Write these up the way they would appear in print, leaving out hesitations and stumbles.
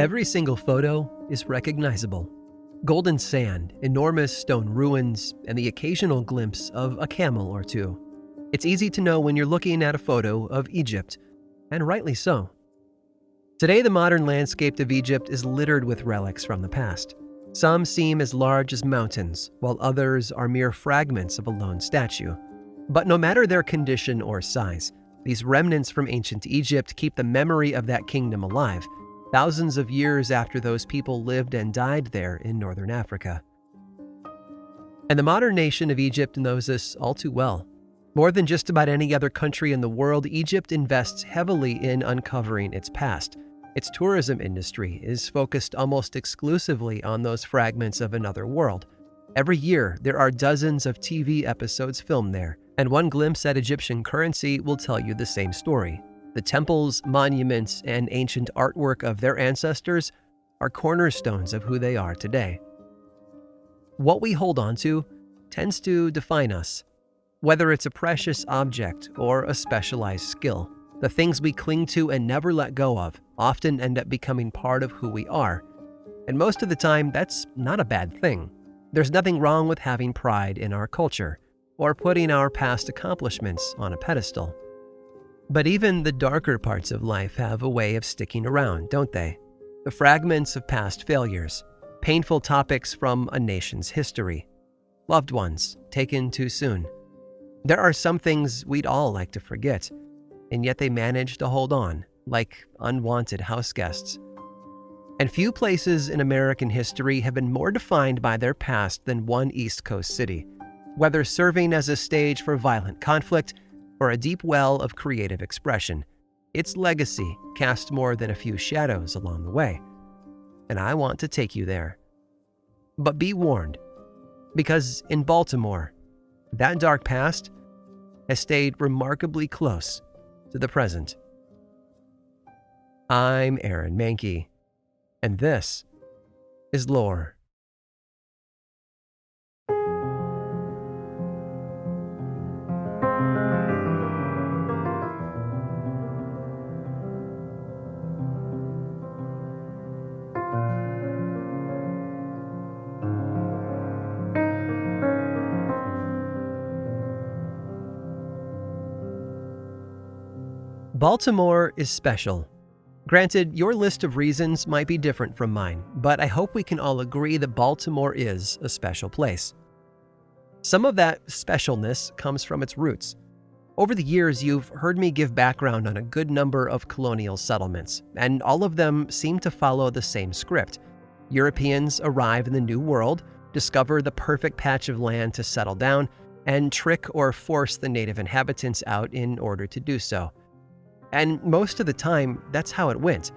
Every single photo is recognizable. Golden sand, enormous stone ruins, and the occasional glimpse of a camel or two. It's easy to know when you're looking at a photo of Egypt, and rightly so. Today, the modern landscape of Egypt is littered with relics from the past. Some seem as large as mountains, while others are mere fragments of a lone statue. But no matter their condition or size, these remnants from ancient Egypt keep the memory of that kingdom alive, thousands of years after those people lived and died there in northern Africa. And the modern nation of Egypt knows this all too well. More than just about any other country in the world, Egypt invests heavily in uncovering its past. Its tourism industry is focused almost exclusively on those fragments of another world. Every year, there are dozens of TV episodes filmed there, and one glimpse at Egyptian currency will tell you the same story. The temples, monuments, and ancient artwork of their ancestors are cornerstones of who they are today. What we hold on to tends to define us. Whether it's a precious object or a specialized skill, the things we cling to and never let go of often end up becoming part of who we are. And most of the time, that's not a bad thing. There's nothing wrong with having pride in our culture or putting our past accomplishments on a pedestal. But even the darker parts of life have a way of sticking around, don't they? The fragments of past failures, painful topics from a nation's history, loved ones taken too soon. There are some things we'd all like to forget, and yet they manage to hold on, like unwanted house guests. And few places in American history have been more defined by their past than one East Coast city, whether serving as a stage for violent conflict or a deep well of creative expression. Its legacy cast more than a few shadows along the way. And I want to take you there. But be warned, because in Baltimore, that dark past has stayed remarkably close to the present. I'm Aaron Mahnke, and this is Lore. Baltimore is special. Granted, your list of reasons might be different from mine, but I hope we can all agree that Baltimore is a special place. Some of that specialness comes from its roots. Over the years, you've heard me give background on a good number of colonial settlements, and all of them seem to follow the same script. Europeans arrive in the New World, discover the perfect patch of land to settle down, and trick or force the native inhabitants out in order to do so. And most of the time, that's how it went.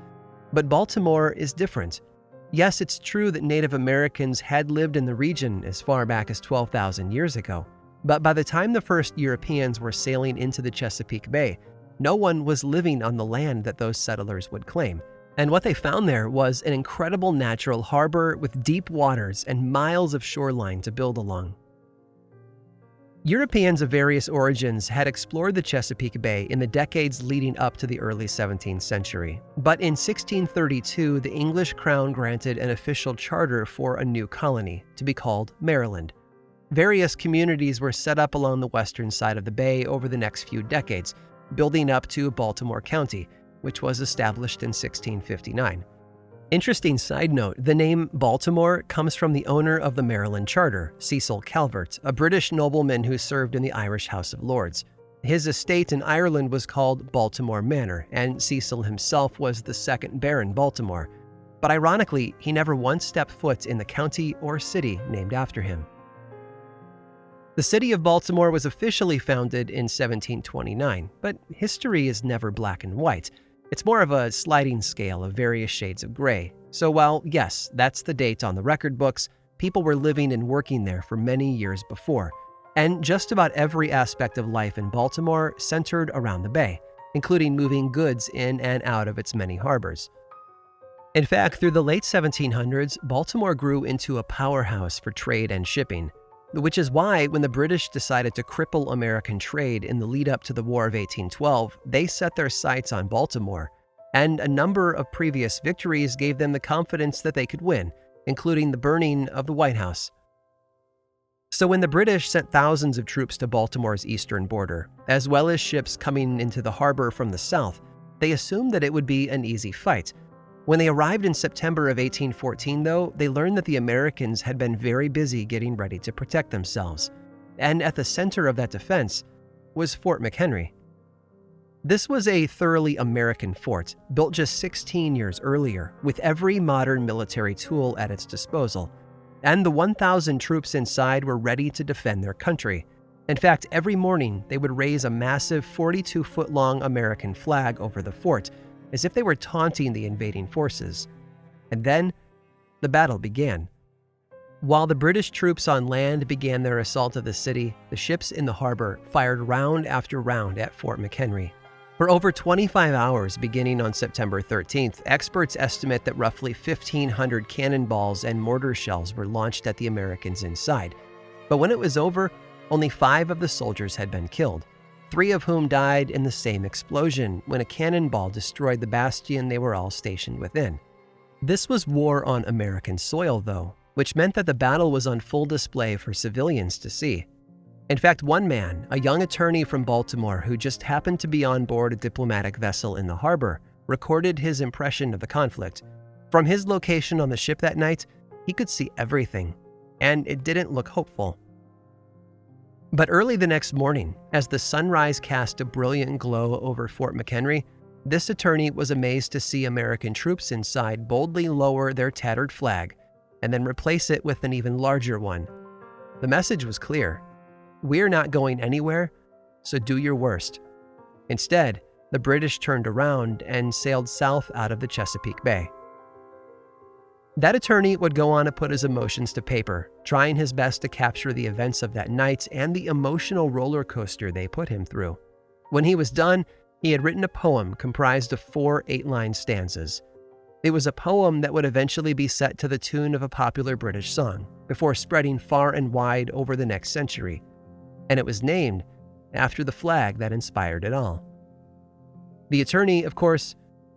But Baltimore is different. Yes, it's true that Native Americans had lived in the region as far back as 12,000 years ago. But by the time the first Europeans were sailing into the Chesapeake Bay, no one was living on the land that those settlers would claim. And what they found there was an incredible natural harbor with deep waters and miles of shoreline to build along. Europeans of various origins had explored the Chesapeake Bay in the decades leading up to the early 17th century. But in 1632, the English crown granted an official charter for a new colony, to be called Maryland. Various communities were set up along the western side of the bay over the next few decades, building up to Baltimore County, which was established in 1659. Interesting side note, the name Baltimore comes from the owner of the Maryland Charter, Cecil Calvert, a British nobleman who served in the Irish House of Lords. His estate in Ireland was called Baltimore Manor, and Cecil himself was the second Baron Baltimore. But ironically, he never once stepped foot in the county or city named after him. The city of Baltimore was officially founded in 1729, but history is never black and white. It's more of a sliding scale of various shades of gray. So while, yes, that's the date on the record books, people were living and working there for many years before. And just about every aspect of life in Baltimore centered around the bay, including moving goods in and out of its many harbors. In fact, through the late 1700s, Baltimore grew into a powerhouse for trade and shipping, which is why when the British decided to cripple American trade in the lead up to the War of 1812, they set their sights on Baltimore. and a number of previous victories gave them the confidence that they could win, including the burning of the White House. So when the British sent thousands of troops to Baltimore's eastern border, as well as ships coming into the harbor from the south, they assumed that it would be an easy fight. When they arrived in September of 1814, though, they learned that the Americans had been very busy getting ready to protect themselves. And at the center of that defense was Fort McHenry. This was a thoroughly American fort, built just 16 years earlier, with every modern military tool at its disposal. And the 1,000 troops inside were ready to defend their country. In fact, every morning they would raise a massive 42-foot-long American flag over the fort, as if they were taunting the invading forces. And then, the battle began. While the British troops on land began their assault of the city, the ships in the harbor fired round after round at Fort McHenry. For over 25 hours beginning on September 13th, experts estimate that roughly 1,500 cannonballs and mortar shells were launched at the Americans inside. But when it was over, only 5 of the soldiers had been killed, 3 of whom died in the same explosion when a cannonball destroyed the bastion they were all stationed within. This was war on American soil, though, which meant that the battle was on full display for civilians to see. In fact, one man, a young attorney from Baltimore who just happened to be on board a diplomatic vessel in the harbor, recorded his impression of the conflict. From his location on the ship that night, he could see everything, and it didn't look hopeful. But early the next morning, as the sunrise cast a brilliant glow over Fort McHenry, this attorney was amazed to see American troops inside boldly lower their tattered flag and then replace it with an even larger one. The message was clear. We're not going anywhere, so do your worst. Instead, the British turned around and sailed south out of the Chesapeake Bay. That attorney would go on to put his emotions to paper, trying his best to capture the events of that night and the emotional roller coaster they put him through. When he was done, he had written a poem comprised of 4 8-line stanzas. It was a poem that would eventually be set to the tune of a popular British song, before spreading far and wide over the next century. And it was named after the flag that inspired it all. The attorney, of course,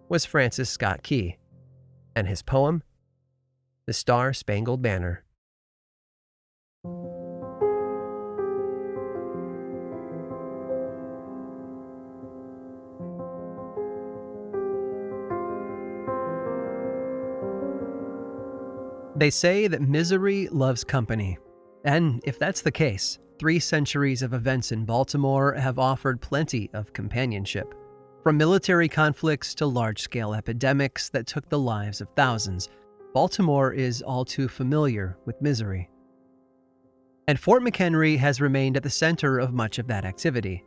was Francis Scott Key, and his poem, The Star-Spangled Banner. They say that misery loves company, and if that's the case, 3 centuries of events in Baltimore have offered plenty of companionship. From military conflicts to large-scale epidemics that took the lives of thousands, Baltimore is all too familiar with misery. And Fort McHenry has remained at the center of much of that activity.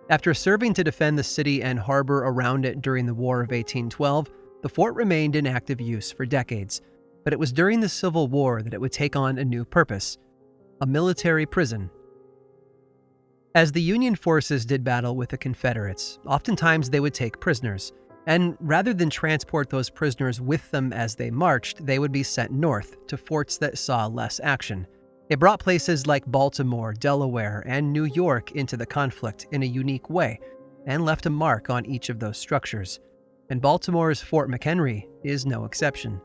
After serving to defend the city and harbor around it during the War of 1812, the fort remained in active use for decades. But it was during the Civil War that it would take on a new purpose: a military prison. As the Union forces did battle with the Confederates, oftentimes they would take prisoners, and rather than transport those prisoners with them as they marched, they would be sent north to forts that saw less action. It brought places like Baltimore, Delaware, and New York into the conflict in a unique way, and left a mark on each of those structures. And Baltimore's Fort McHenry is no exception.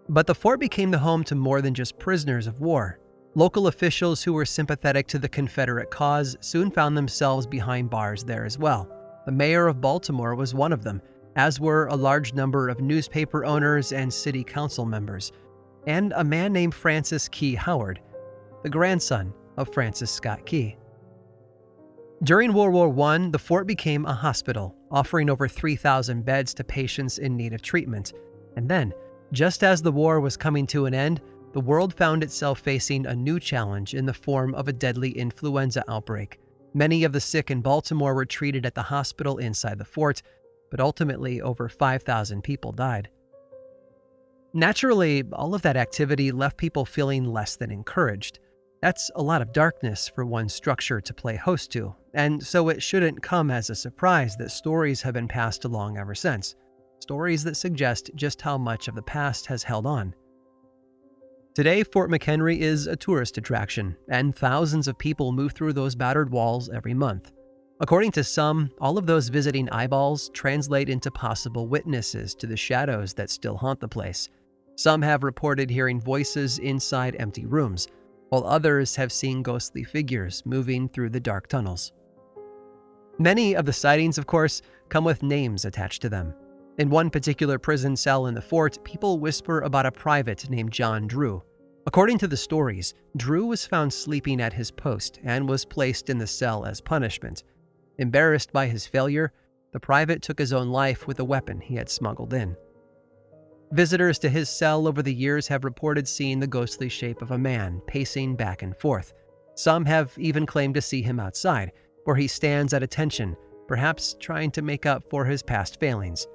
But the fort became the home to more than just prisoners of war. Local officials who were sympathetic to the Confederate cause soon found themselves behind bars there as well. The mayor of Baltimore was one of them, as were a large number of newspaper owners and city council members, and a man named Francis Key Howard, the grandson of Francis Scott Key. During World War I, the fort became a hospital, offering over 3,000 beds to patients in need of treatment. And then, just as the war was coming to an end, the world found itself facing a new challenge in the form of a deadly influenza outbreak. Many of the sick in Baltimore were treated at the hospital inside the fort, but ultimately over 5,000 people died. Naturally, all of that activity left people feeling less than encouraged. That's a lot of darkness for one structure to play host to, and so it shouldn't come as a surprise that stories have been passed along ever since. Stories that suggest just how much of the past has held on. Today, Fort McHenry is a tourist attraction, and thousands of people move through those battered walls every month. According to some, all of those visiting eyeballs translate into possible witnesses to the shadows that still haunt the place. Some have reported hearing voices inside empty rooms, while others have seen ghostly figures moving through the dark tunnels. Many of the sightings, of course, come with names attached to them. In one particular prison cell in the fort, people whisper about a private named John Drew. According to the stories, Drew was found sleeping at his post and was placed in the cell as punishment. Embarrassed by his failure, the private took his own life with a weapon he had smuggled in. Visitors to his cell over the years have reported seeing the ghostly shape of a man pacing back and forth. Some have even claimed to see him outside, where he stands at attention, perhaps trying to make up for his past failings.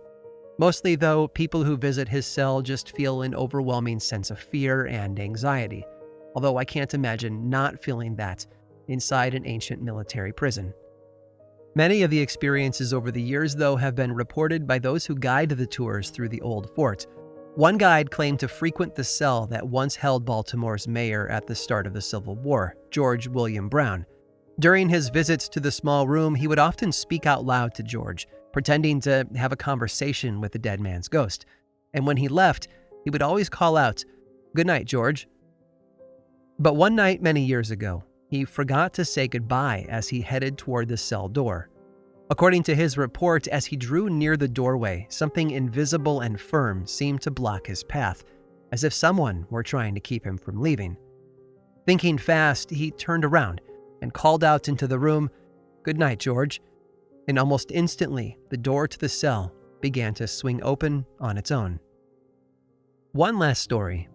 Mostly, though, people who visit his cell just feel an overwhelming sense of fear and anxiety, although I can't imagine not feeling that inside an ancient military prison. Many of the experiences over the years, though, have been reported by those who guide the tours through the old fort. One guide claimed to frequent the cell that once held Baltimore's mayor at the start of the Civil War, George William Brown. During his visits to the small room, he would often speak out loud to George, pretending to have a conversation with the dead man's ghost. And when he left, he would always call out, "Good night, George." But one night many years ago, he forgot to say goodbye as he headed toward the cell door. According to his report, as he drew near the doorway, something invisible and firm seemed to block his path, as if someone were trying to keep him from leaving. Thinking fast, he turned around and called out into the room, "Good night, George." And almost instantly, the door to the cell began to swing open on its own. One last story.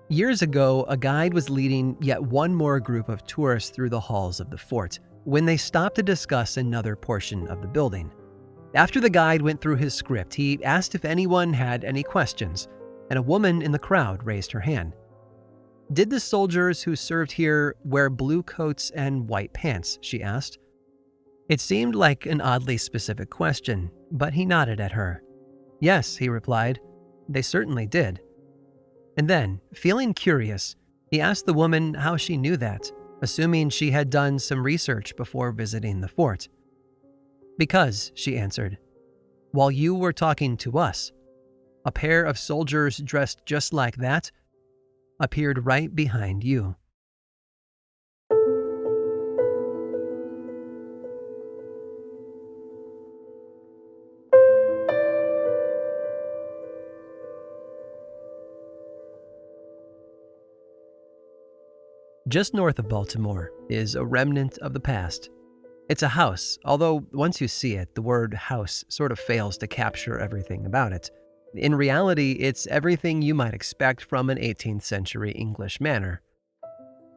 Years ago, a guide was leading yet one more group of tourists through the halls of the fort when they stopped to discuss another portion of the building. After the guide went through his script, he asked if anyone had any questions, and a woman in the crowd raised her hand. "Did the soldiers who served here wear blue coats and white pants?" she asked. It seemed like an oddly specific question, but he nodded at her. "Yes," he replied, "they certainly did." And then, feeling curious, he asked the woman how she knew that, assuming she had done some research before visiting the fort. "Because," she answered, "while you were talking to us, a pair of soldiers dressed just like that appeared right behind you." Just north of Baltimore is a remnant of the past. It's a house, although once you see it, the word house sort of fails to capture everything about it. In reality, it's everything you might expect from an 18th century English manor.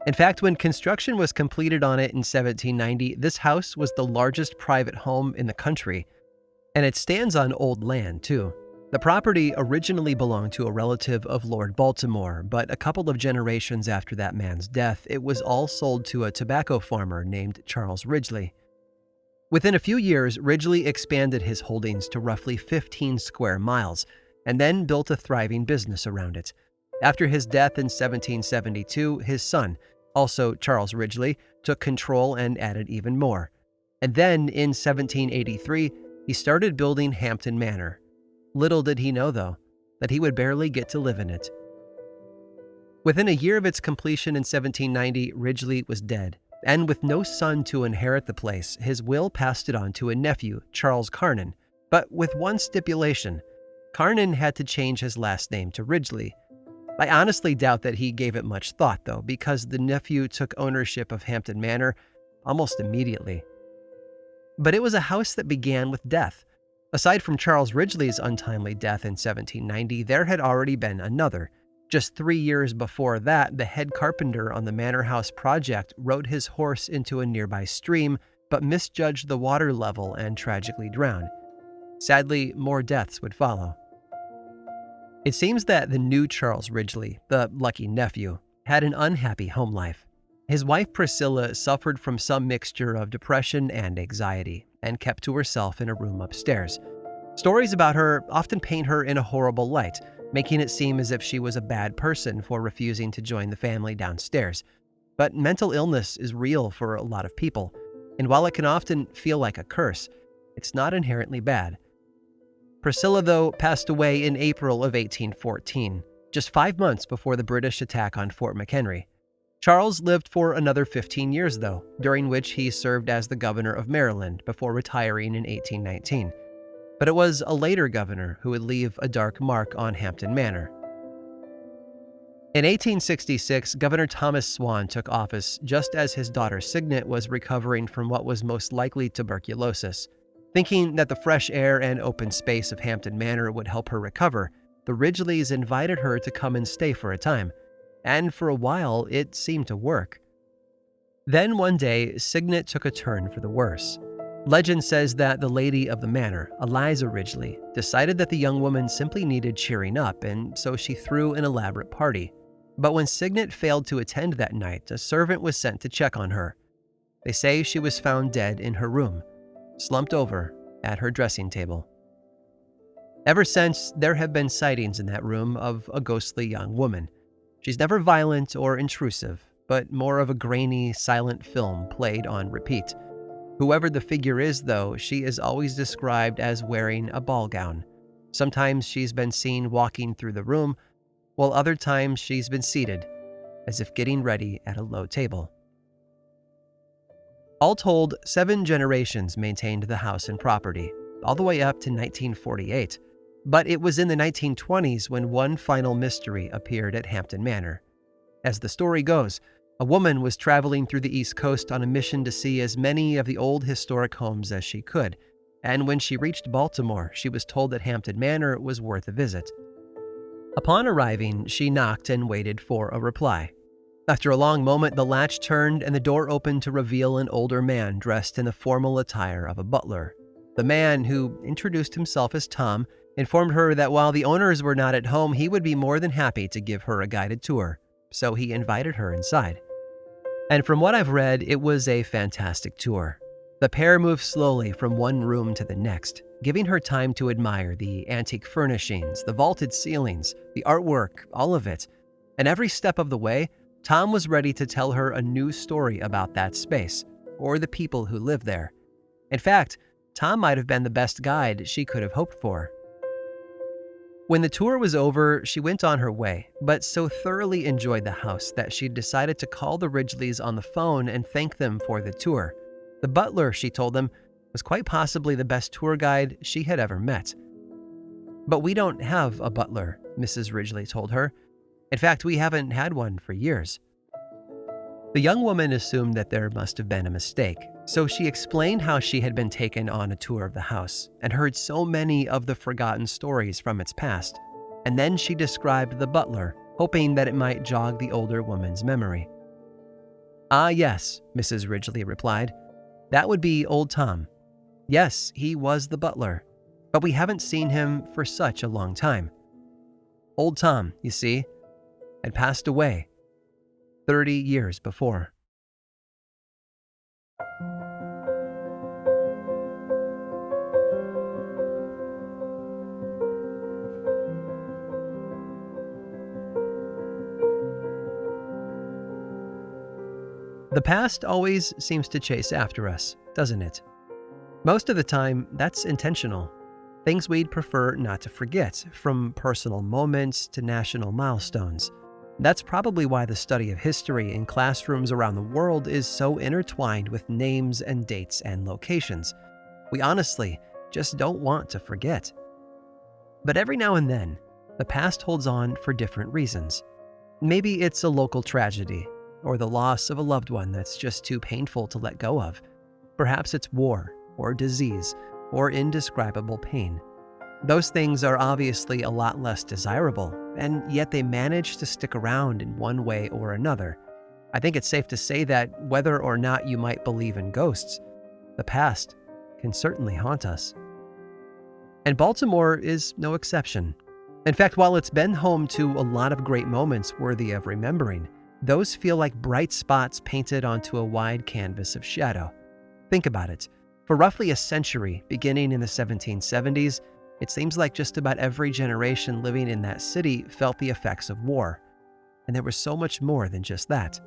In fact, when construction was completed on it in 1790, this house was the largest private home in the country, and it stands on old land, too. The property originally belonged to a relative of Lord Baltimore, but a couple of generations after that man's death, it was all sold to a tobacco farmer named Charles Ridgely. Within a few years, Ridgely expanded his holdings to roughly 15 square miles, and then built a thriving business around it. After his death in 1772, his son, also Charles Ridgely, took control and added even more. And then, in 1783, he started building Hampton Manor. Little did he know, though, that he would barely get to live in it. Within a year of its completion in 1790, Ridgely was dead, and with no son to inherit the place, his will passed it on to a nephew, Charles Carnan, but with one stipulation. Carnan had to change his last name to Ridgely. I honestly doubt that he gave it much thought, though, because the nephew took ownership of Hampton Manor almost immediately. But it was a house that began with death. Aside from Charles Ridgely's untimely death in 1790, there had already been another. Just 3 years before that, the head carpenter on the Manor House project rode his horse into a nearby stream, but misjudged the water level and tragically drowned. Sadly, more deaths would follow. It seems that the new Charles Ridgely, the lucky nephew, had an unhappy home life. His wife Priscilla suffered from some mixture of depression and anxiety, and kept to herself in a room upstairs. Stories about her often paint her in a horrible light, making it seem as if she was a bad person for refusing to join the family downstairs. But mental illness is real for a lot of people. And while it can often feel like a curse, it's not inherently bad. Priscilla, though, passed away in April of 1814, just 5 months before the British attack on Fort McHenry. Charles lived for another 15 years, though, during which he served as the governor of Maryland before retiring in 1819. But it was a later governor who would leave a dark mark on Hampton Manor. In 1866, Governor Thomas Swan took office just as his daughter Signet was recovering from what was most likely tuberculosis. Thinking that the fresh air and open space of Hampton Manor would help her recover, the Ridgeleys invited her to come and stay for a time. And for a while, it seemed to work. Then one day, Signet took a turn for the worse. Legend says that the lady of the manor, Eliza Ridgeley, decided that the young woman simply needed cheering up, and so she threw an elaborate party. But when Signet failed to attend that night, a servant was sent to check on her. They say she was found dead in her room, slumped over at her dressing table. Ever since, there have been sightings in that room of a ghostly young woman. She's never violent or intrusive, but more of a grainy, silent film played on repeat. Whoever the figure is, though, she is always described as wearing a ball gown. Sometimes she's been seen walking through the room, while other times she's been seated, as if getting ready at a low table. All told, 7 generations maintained the house and property, all the way up to 1948. But it was in the 1920s when one final mystery appeared at Hampton Manor. As the story goes, a woman was traveling through the East Coast on a mission to see as many of the old historic homes as she could, and when she reached Baltimore, she was told that Hampton Manor was worth a visit. Upon arriving, she knocked and waited for a reply. After a long moment, the latch turned and the door opened to reveal an older man dressed in the formal attire of a butler. The man, who introduced himself as Tom, informed her that while the owners were not at home, he would be more than happy to give her a guided tour, so he invited her inside. And from what I've read, it was a fantastic tour. The pair moved slowly from one room to the next, giving her time to admire the antique furnishings, the vaulted ceilings, the artwork, all of it. And every step of the way, Tom was ready to tell her a new story about that space, or the people who live there. In fact, Tom might have been the best guide she could have hoped for. When the tour was over, she went on her way, but so thoroughly enjoyed the house that she decided to call the Ridgeleys on the phone and thank them for the tour. The butler, she told them, was quite possibly the best tour guide she had ever met. "But we don't have a butler," Mrs. Ridgeley told her. "In fact, we haven't had one for years." The young woman assumed that there must have been a mistake, so she explained how she had been taken on a tour of the house and heard so many of the forgotten stories from its past. And then she described the butler, hoping that it might jog the older woman's memory. "Ah, yes," Mrs. Ridgeley replied. "That would be old Tom. Yes, he was the butler, but we haven't seen him for such a long time. Old Tom, you see, had passed away 30 years before." The past always seems to chase after us, doesn't it? Most of the time, that's intentional. Things we'd prefer not to forget, from personal moments to national milestones. That's probably why the study of history in classrooms around the world is so intertwined with names and dates and locations. We honestly just don't want to forget. But every now and then, the past holds on for different reasons. Maybe it's a local tragedy, or the loss of a loved one that's just too painful to let go of. Perhaps it's war, or disease, or indescribable pain. Those things are obviously a lot less desirable, and yet they manage to stick around in one way or another. I think it's safe to say that whether or not you might believe in ghosts, the past can certainly haunt us. And Baltimore is no exception. In fact, while it's been home to a lot of great moments worthy of remembering, those feel like bright spots painted onto a wide canvas of shadow. Think about it. For roughly a century, beginning in the 1770s, it seems like just about every generation living in that city felt the effects of war. And there was so much more than just that.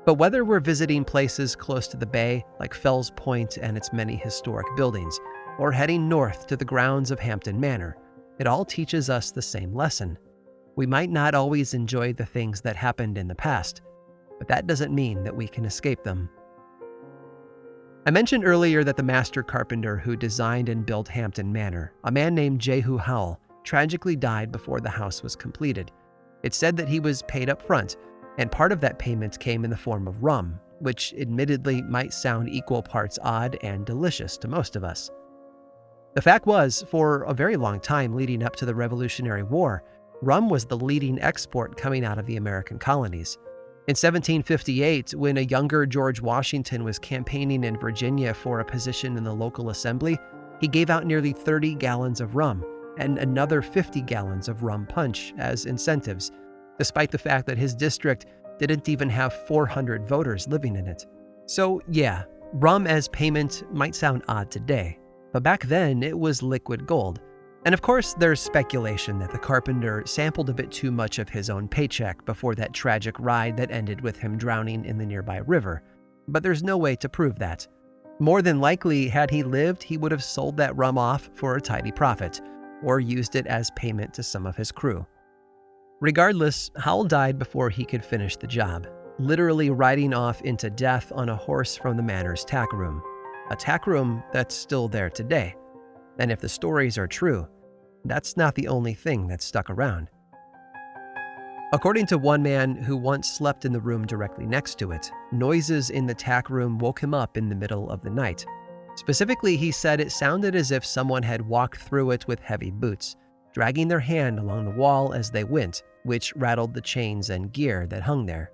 But whether we're visiting places close to the bay, like Fells Point and its many historic buildings, or heading north to the grounds of Hampton Manor, it all teaches us the same lesson. We might not always enjoy the things that happened in the past, but that doesn't mean that we can escape them. I mentioned earlier that the master carpenter who designed and built Hampton Manor, a man named Jehu Howell, tragically died before the house was completed. It's said that he was paid up front, and part of that payment came in the form of rum, which admittedly might sound equal parts odd and delicious to most of us. The fact was, for a very long time leading up to the Revolutionary War, rum was the leading export coming out of the American colonies. In 1758, when a younger George Washington was campaigning in Virginia for a position in the local assembly, he gave out nearly 30 gallons of rum and another 50 gallons of rum punch as incentives, despite the fact that his district didn't even have 400 voters living in it. So yeah, rum as payment might sound odd today, but back then it was liquid gold. And of course, there's speculation that the carpenter sampled a bit too much of his own paycheck before that tragic ride that ended with him drowning in the nearby river. But there's no way to prove that. More than likely, had he lived, he would have sold that rum off for a tidy profit, or used it as payment to some of his crew. Regardless, Howell died before he could finish the job, literally riding off into death on a horse from the manor's tack room. A tack room that's still there today. And if the stories are true, that's not the only thing that's stuck around. According to one man who once slept in the room directly next to it, noises in the tack room woke him up in the middle of the night. Specifically, he said it sounded as if someone had walked through it with heavy boots, dragging their hand along the wall as they went, which rattled the chains and gear that hung there.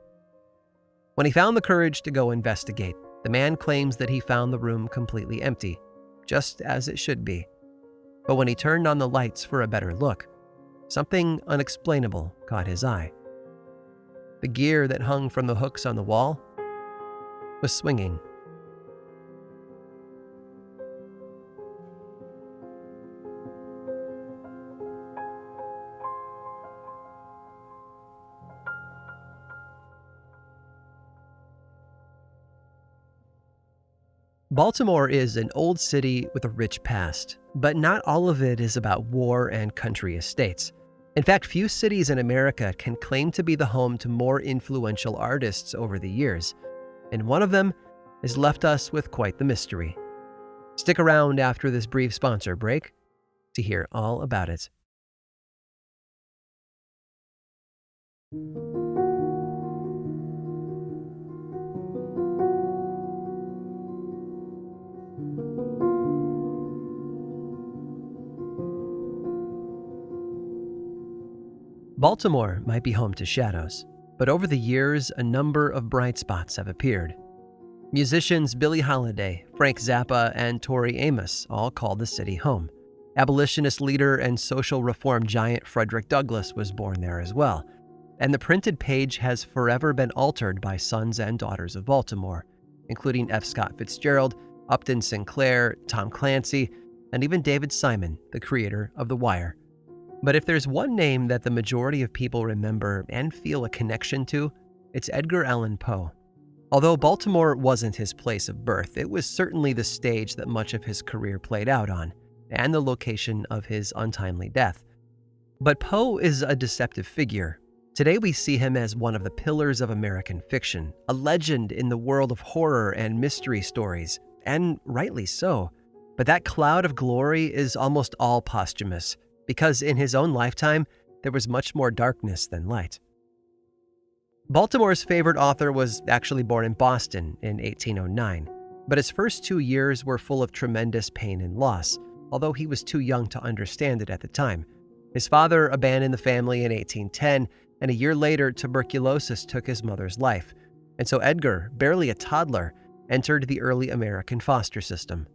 When he found the courage to go investigate, the man claims that he found the room completely empty, just as it should be. But when he turned on the lights for a better look, something unexplainable caught his eye. The gear that hung from the hooks on the wall was swinging. Baltimore is an old city with a rich past, but not all of it is about war and country estates. In fact, few cities in America can claim to be the home to more influential artists over the years, and one of them has left us with quite the mystery. Stick around after this brief sponsor break to hear all about it. Baltimore might be home to shadows, but over the years, a number of bright spots have appeared. Musicians Billie Holiday, Frank Zappa, and Tori Amos all called the city home. Abolitionist leader and social reform giant Frederick Douglass was born there as well. And the printed page has forever been altered by sons and daughters of Baltimore, including F. Scott Fitzgerald, Upton Sinclair, Tom Clancy, and even David Simon, the creator of The Wire. But if there's one name that the majority of people remember and feel a connection to, it's Edgar Allan Poe. Although Baltimore wasn't his place of birth, it was certainly the stage that much of his career played out on, and the location of his untimely death. But Poe is a deceptive figure. Today we see him as one of the pillars of American fiction, a legend in the world of horror and mystery stories, and rightly so. But that cloud of glory is almost all posthumous, because in his own lifetime, there was much more darkness than light. Baltimore's favorite author was actually born in Boston in 1809, but his first 2 years were full of tremendous pain and loss, although he was too young to understand it at the time. His father abandoned the family in 1810, and a year later, tuberculosis took his mother's life, and so Edgar, barely a toddler, entered the early American foster system.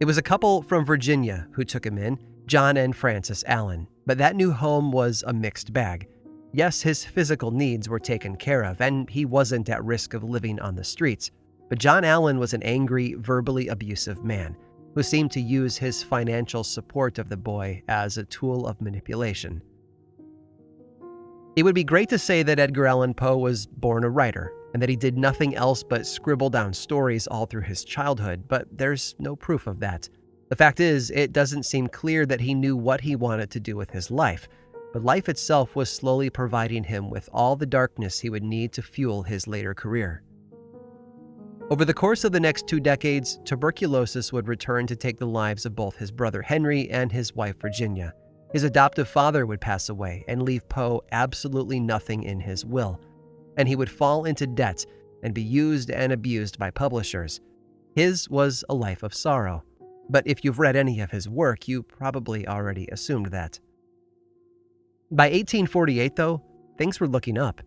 It was a couple from Virginia who took him in, John and Frances Allen, but that new home was a mixed bag. Yes, his physical needs were taken care of, and he wasn't at risk of living on the streets, but John Allen was an angry, verbally abusive man who seemed to use his financial support of the boy as a tool of manipulation. It would be great to say that Edgar Allan Poe was born a writer, and that he did nothing else but scribble down stories all through his childhood, but there's no proof of that. The fact is, it doesn't seem clear that he knew what he wanted to do with his life, but life itself was slowly providing him with all the darkness he would need to fuel his later career. Over the course of the next 2 decades, tuberculosis would return to take the lives of both his brother Henry and his wife Virginia. His adoptive father would pass away and leave Poe absolutely nothing in his will, and he would fall into debt and be used and abused by publishers. His was a life of sorrow, but if you've read any of his work, you probably already assumed that. By 1848, though, things were looking up.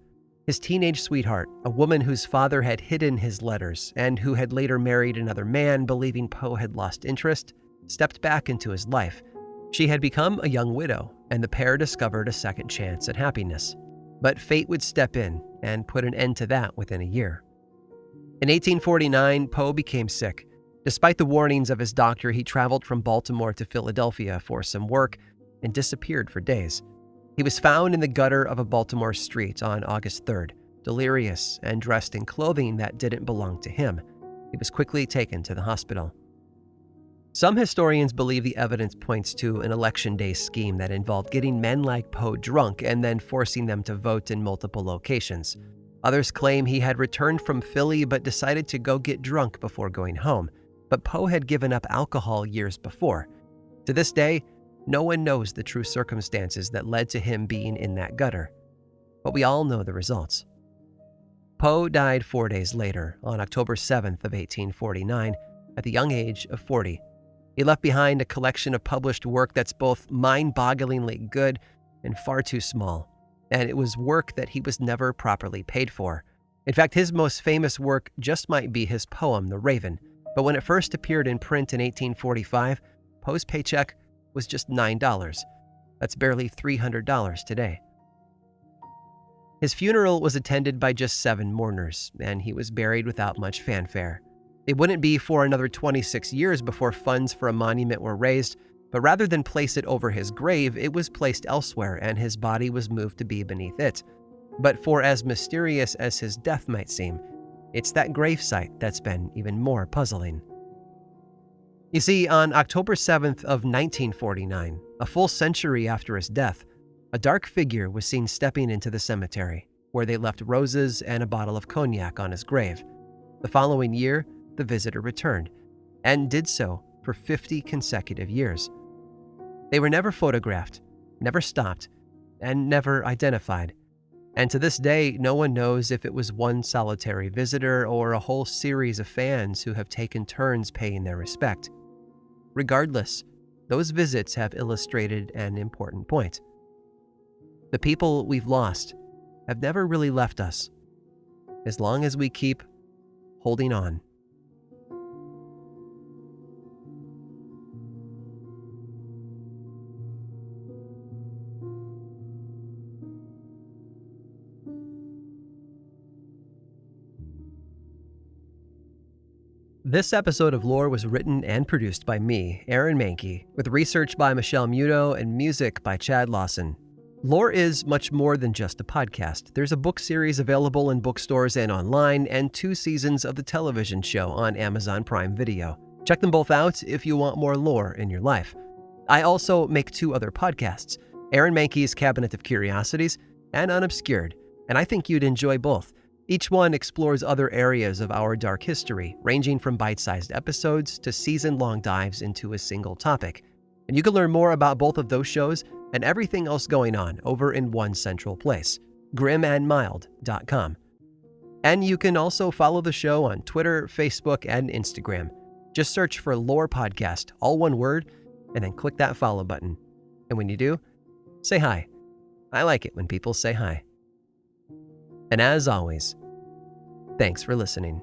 His teenage sweetheart, a woman whose father had hidden his letters and who had later married another man believing Poe had lost interest, stepped back into his life. She had become a young widow, and the pair discovered a second chance at happiness. But fate would step in and put an end to that within a year. In 1849, Poe became sick. Despite the warnings of his doctor, he traveled from Baltimore to Philadelphia for some work and disappeared for days. He was found in the gutter of a Baltimore street on August 3rd, delirious and dressed in clothing that didn't belong to him. He was quickly taken to the hospital. Some historians believe the evidence points to an election day scheme that involved getting men like Poe drunk and then forcing them to vote in multiple locations. Others claim he had returned from Philly but decided to go get drunk before going home, but Poe had given up alcohol years before. To this day, no one knows the true circumstances that led to him being in that gutter, but we all know the results. Poe died 4 days later, on October 7th of 1849, at the young age of 40. He left behind a collection of published work that's both mind-bogglingly good and far too small, and it was work that he was never properly paid for. In fact, his most famous work just might be his poem, The Raven, but when it first appeared in print in 1845, Poe's paycheck was just $9. That's barely $300 today. His funeral was attended by just 7 mourners, and he was buried without much fanfare. It wouldn't be for another 26 years before funds for a monument were raised, but rather than place it over his grave, it was placed elsewhere and his body was moved to be beneath it. But for as mysterious as his death might seem, it's that gravesite that's been even more puzzling. You see, on October 7th of 1949, a full century after his death, a dark figure was seen stepping into the cemetery, where they left roses and a bottle of cognac on his grave. The following year, the visitor returned, and did so for 50 consecutive years. They were never photographed, never stopped, and never identified. And to this day, no one knows if it was one solitary visitor or a whole series of fans who have taken turns paying their respect. Regardless, those visits have illustrated an important point. The people we've lost have never really left us, as long as we keep holding on. This episode of Lore was written and produced by me, Aaron Mahnke, with research by Michelle Muto and music by Chad Lawson. Lore is much more than just a podcast. There's a book series available in bookstores and online, and 2 seasons of the television show on Amazon Prime Video. Check them both out if you want more lore in your life. I also make 2 other podcasts, Aaron Mahnke's Cabinet of Curiosities and Unobscured, and I think you'd enjoy both. Each one explores other areas of our dark history, ranging from bite-sized episodes to season-long dives into a single topic. And you can learn more about both of those shows and everything else going on over in one central place, grimandmild.com. And you can also follow the show on Twitter, Facebook, and Instagram. Just search for Lore Podcast, all one word, and then click that follow button. And when you do, say hi. I like it when people say hi. And as always, thanks for listening.